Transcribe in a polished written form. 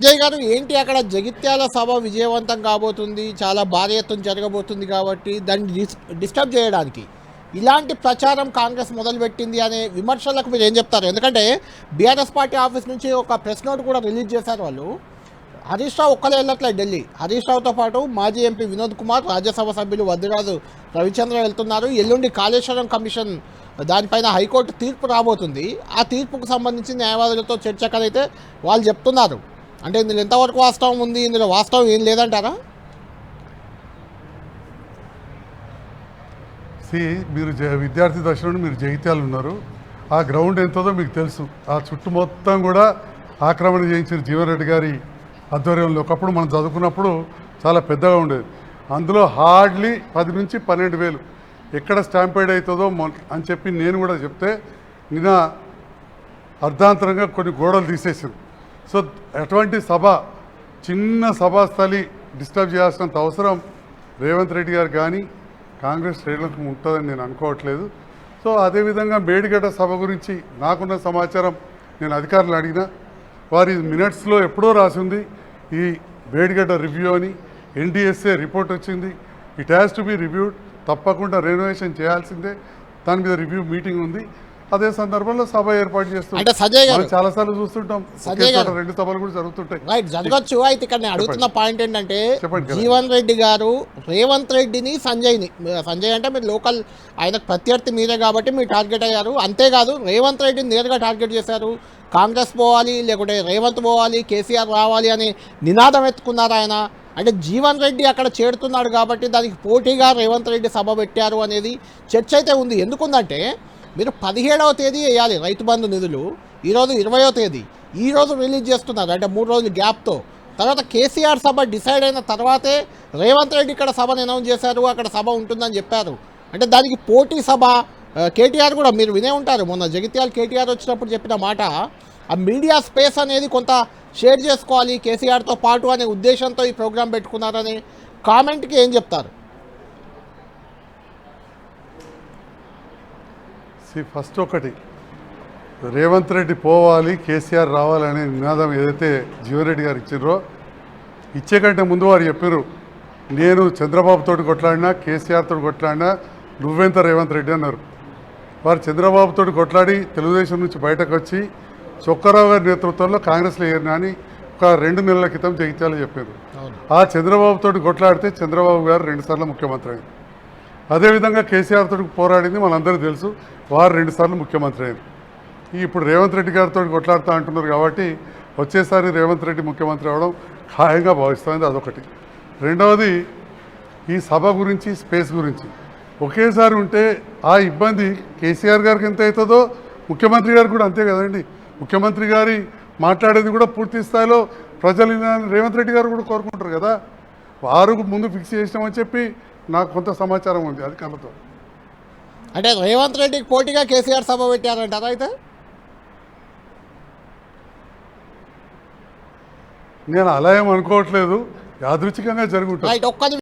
విజయ్ గారు ఏంటి అక్కడ జగిత్యాల సభ విజయవంతం కాబోతుంది, చాలా భారీ ఎత్తున జరగబోతుంది కాబట్టి దాన్ని డిస్టర్బ్ చేయడానికి ఇలాంటి ప్రచారం కాంగ్రెస్ మొదలుపెట్టింది అనే విమర్శలకు మీరు ఏం చెప్తారు? ఎందుకంటే బీఆర్ఎస్ పార్టీ ఆఫీస్ నుంచి ఒక ప్రెస్ నోట్ కూడా రిలీజ్ చేశారు వాళ్ళు. హరీష్ రావు ఒక్కలే వెళ్ళట్లేదు ఢిల్లీ. హరీష్ రావుతో పాటు మాజీ ఎంపీ వినోద్ కుమార్, రాజ్యసభ సభ్యులు వద్దిరాజు రవిచంద్ర వెళ్తున్నారు. ఎల్లుండి కాళేశ్వరం కమిషన్ దానిపైన హైకోర్టు తీర్పు రాబోతుంది. ఆ తీర్పుకు సంబంధించి న్యాయవాదులతో చర్చకనైతే వాళ్ళు చెప్తున్నారు. అంటే ఇందులో ఎంతవరకు వాస్తవం ఉంది, ఇందులో వాస్తవం ఏం లేదంటారా? మీరు విద్యార్థి దశ నుండి మీరు జగిత్యాలు ఉన్నారు. ఆ గ్రౌండ్ ఎంతదో మీకు తెలుసు. ఆ చుట్టూ మొత్తం కూడా ఆక్రమణ చేయించిన జీవన్ రెడ్డి గారి ఆధ్వర్యంలో ఒకప్పుడు మనం చదువుకున్నప్పుడు చాలా పెద్దగా ఉండేది. అందులో హార్డ్లీ 10 నుంచి 12,000 ఎక్కడ స్టాంపేడ్ అవుతుందో అని చెప్పి నేను కూడా చెప్తే నిన్న అర్ధాంతరంగా కొన్ని గోడలు తీసేసింది. సో అటువంటి సభ, చిన్న సభాస్థలి డిస్టర్బ్ చేయాల్సినంత అవసరం రేవంత్ రెడ్డి గారు కానీ కాంగ్రెస్ శ్రేణులకు ఉంటుందని నేను అనుకోవట్లేదు. సో అదేవిధంగా మేడిగడ్డ సభ గురించి నాకున్న సమాచారం నేను అధికారులు అడిగినా వారి మినిట్స్లో ఎప్పుడో రాసింది ఈ మేడిగడ్డ రివ్యూ అని. ఎన్డీఎస్ఏ రిపోర్ట్ వచ్చింది, it has to be reviewed, తప్పకుండా రెనోవేషన్ చేయాల్సిందే, దాని మీద రివ్యూ మీటింగ్ ఉంది. అదే సందర్భంలో సభ ఏర్పాటు చేస్తుంటాం, చాలా సార్లు చూస్తుంటాం. 2 సభలు కూడా జరుగుతుంటాయి. రైట్, జరగచ్చు. అయితే ఇక్కడ నేను అడుగుతున్న పాయింట్ ఏంటంటే జీవన్ రెడ్డి గారు రేవంత్ రెడ్డిని, సంజయ్ అంటే మీరు లోకల్, ఆయనకు ప్రత్యర్థి మీరే కాబట్టి మీరు టార్గెట్ అయ్యారు. అంతేకాదు రేవంత్ రెడ్డిని నేరుగా టార్గెట్ చేశారు. కాంగ్రెస్ పోవాలి, లేకుంటే రేవంత్ పోవాలి, కేసీఆర్ రావాలి అని నినాదం ఎత్తుకున్నారు ఆయన. అంటే జీవన్ రెడ్డి అక్కడ చేరుతున్నాడు కాబట్టి దానికి పోటీగా రేవంత్ రెడ్డి సభ పెట్టారు అనేది చర్చ అయితే ఉంది. ఎందుకుందంటే మీరు 17వ తేదీ వేయాలి రైతు బంధు నిధులు, ఈరోజు 20వ తేదీ, ఈరోజు రిలీజ్ చేస్తున్నారు. అంటే 3 రోజుల గ్యాప్తో. తర్వాత కేసీఆర్ సభ డిసైడ్ అయిన తర్వాతే రేవంత్ రెడ్డి ఇక్కడ సభను అనౌన్స్ చేశారు, అక్కడ సభ ఉంటుందని చెప్పారు. అంటే దానికి పోటీ సభ. కేటీఆర్ కూడా మీరు వినే ఉంటారు, మొన్న జగిత్యాల కేటీఆర్ వచ్చినప్పుడు చెప్పిన మాట, ఆ మీడియా స్పేస్ అనేది కొంత షేర్ చేసుకోవాలి కేసీఆర్తో పాటు అనే ఉద్దేశంతో ఈ ప్రోగ్రాం పెట్టుకున్నారనే కామెంట్కి ఏం చెప్తారు? ఫస్ట్ ఒకటి, రేవంత్ రెడ్డి పోవాలి, కేసీఆర్ రావాలనే నినాదం ఏదైతే జీవన్ రెడ్డి గారు ఇచ్చారో, ఇచ్చే కంటే ముందు వారు చెప్పారు, నేను చంద్రబాబుతో కొట్లాడినా, కేసీఆర్తో కొట్లాడినా, నువ్వెంత రేవంత్ రెడ్డి అన్నారు. వారు చంద్రబాబుతో కొట్లాడి తెలుగుదేశం నుంచి బయటకు వచ్చి చొక్కారావు గారి నేతృత్వంలో కాంగ్రెస్లో ఏరినా అని ఒక 2 నెలల క్రితం జగిత్యాలు చెప్పారు. ఆ చంద్రబాబుతో కొట్లాడితే చంద్రబాబు గారు 2 సార్లు ముఖ్యమంత్రి అయ్యారు. అదేవిధంగా కేసీఆర్ తోటి పోరాడింది మనందరికీ తెలుసు, వారు 2 సార్లు ముఖ్యమంత్రి అయ్యారు. ఇప్పుడు రేవంత్ రెడ్డి గారితో కొట్లాడుతూ అంటున్నారు కాబట్టి వచ్చేసారి రేవంత్ రెడ్డి ముఖ్యమంత్రి అవ్వడం ఖాయంగా భావిస్తుంది. అదొకటి. రెండవది, ఈ సభ గురించి, స్పేస్ గురించి ఒకేసారి ఉంటే ఆ ఇబ్బంది కేసీఆర్ గారికి ఎంత అవుతుందో ముఖ్యమంత్రి గారికి కూడా అంతే కదండి. ముఖ్యమంత్రి గారి మాట్లాడేది కూడా పూర్తి స్థాయిలో ప్రజలు రేవంత్ రెడ్డి గారు కూడా కోరుకుంటారు కదా. వారు ముందు ఫిక్స్ చేసినామని చెప్పి నాకు కొంత సమాచారం ఉంది అధికారులతో. అంటే రేవంత్ రెడ్డికి పోటీగా కేసీఆర్ సభ పెట్టారంటారా? అయితే నేను అలా ఏం అనుకోవట్లేదు, యాదృచ్ఛికంగా జరుగుతుంది.